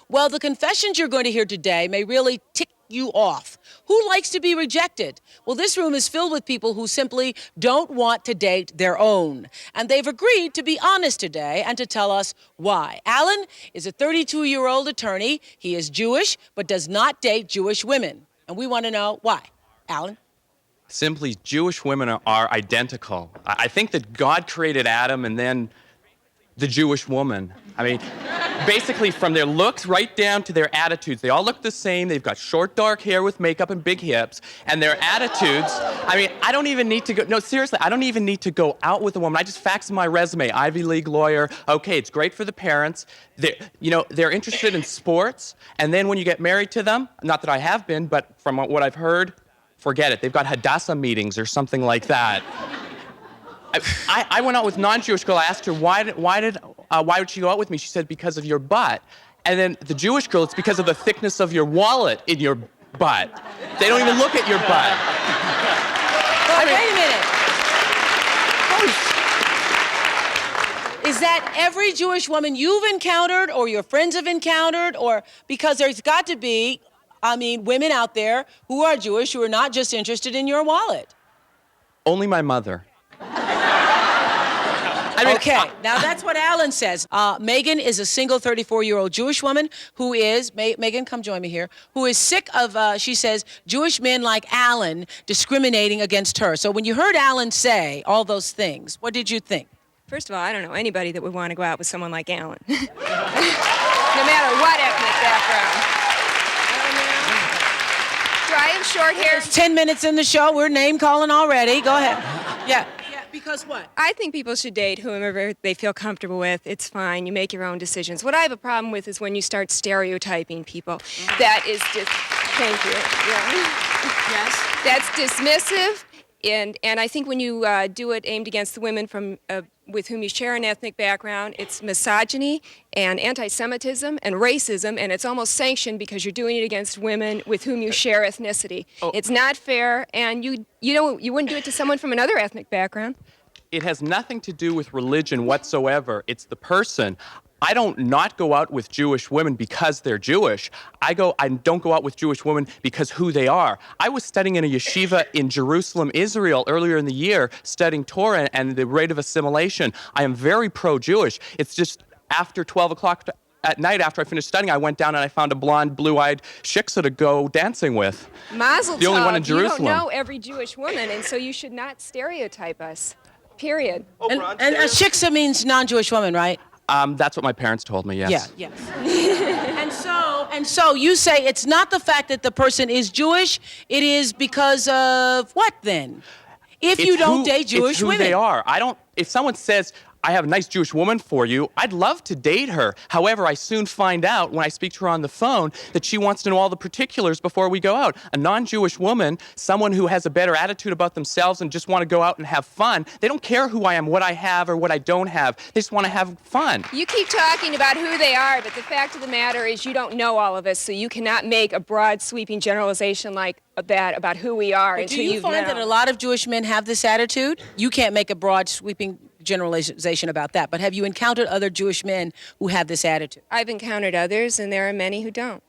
Well, the confessions you're going to hear today may really tick you off. Who likes to be rejected? Well, this room is filled with people who simply don't want to date their own. And they've agreed to be honest today and to tell us why. Alan is a 32-year-old attorney. He is Jewish, but does not date Jewish women. And we want to know why. Alan? Simply, Jewish women are identical. I think that God created Adam and then the Jewish woman. I mean, basically from their looks right down to their attitudes. They all look the same. They've got short, dark hair with makeup and big hips. And their attitudes, I mean, I don't even need to go, no, seriously, I don't even need to go out with a woman. I just fax my resume, Ivy League lawyer. Okay, it's great for the parents. They're interested in sports. And then when you get married to them, not that I have been, but from what I've heard, forget it. They've got Hadassah meetings or something like that. I went out with a non-Jewish girl. I asked her, why would she go out with me? She said, because of your butt. And then the Jewish girl, it's because of the thickness of your wallet in your butt. They don't even look at your butt. But wait a minute. Is that every Jewish woman you've encountered or your friends have encountered? Or because there's got to be, women out there who are Jewish who are not just interested in your wallet. Only my mother. Okay, now that's what Alan says. Megan is a single 34-year-old Jewish woman who is, Megan, come join me here, who is sick of, she says, Jewish men like Alan discriminating against her. So when you heard Alan say all those things, what did you think? First of all, I don't know anybody that would want to go out with someone like Alan. No matter what ethnic background. Do I have short hair? It's 10 minutes in the show. We're name calling already. Go ahead. Yeah. Because what? I think people should date whomever they feel comfortable with. It's fine. You make your own decisions. What I have a problem with is when you start stereotyping people. That is just, thank you. Yeah. Yes. That's dismissive. And I think when you do it aimed against the women from with whom you share an ethnic background, it's misogyny and anti-Semitism and racism, and it's almost sanctioned because you're doing it against women with whom you share ethnicity. Oh. It's not fair, and you wouldn't do it to someone from another ethnic background. It has nothing to do with religion whatsoever. It's the person. I don't not go out with Jewish women because they're Jewish. I don't go out with Jewish women because who they are. I was studying in a yeshiva in Jerusalem, Israel, earlier in the year, studying Torah and the rate of assimilation. I am very pro-Jewish. It's just after 12 o'clock at night, after I finished studying, I went down and I found a blonde, blue-eyed shiksa to go dancing with. Mazel tov. The only one in Jerusalem. You don't know every Jewish woman, and so you should not stereotype us. Period. And a shiksa means non-Jewish woman, right? That's what my parents told me, yes. Yeah, yes. and so you say it's not the fact that the person is Jewish, it is because of what then? If you don't date Jewish women. It's who they are. If someone says, I have a nice Jewish woman for you, I'd love to date her. However, I soon find out when I speak to her on the phone that she wants to know all the particulars before we go out. A non-Jewish woman, someone who has a better attitude about themselves and just want to go out and have fun, they don't care who I am, what I have, or what I don't have. They just want to have fun. You keep talking about who they are, but the fact of the matter is you don't know all of us, so you cannot make a broad, sweeping generalization like that about who we are until you've known. Do you find that a lot of Jewish men have this attitude? You can't make a broad, sweeping generalization about that, but have you encountered other Jewish men who have this attitude? I've encountered others, and there are many who don't.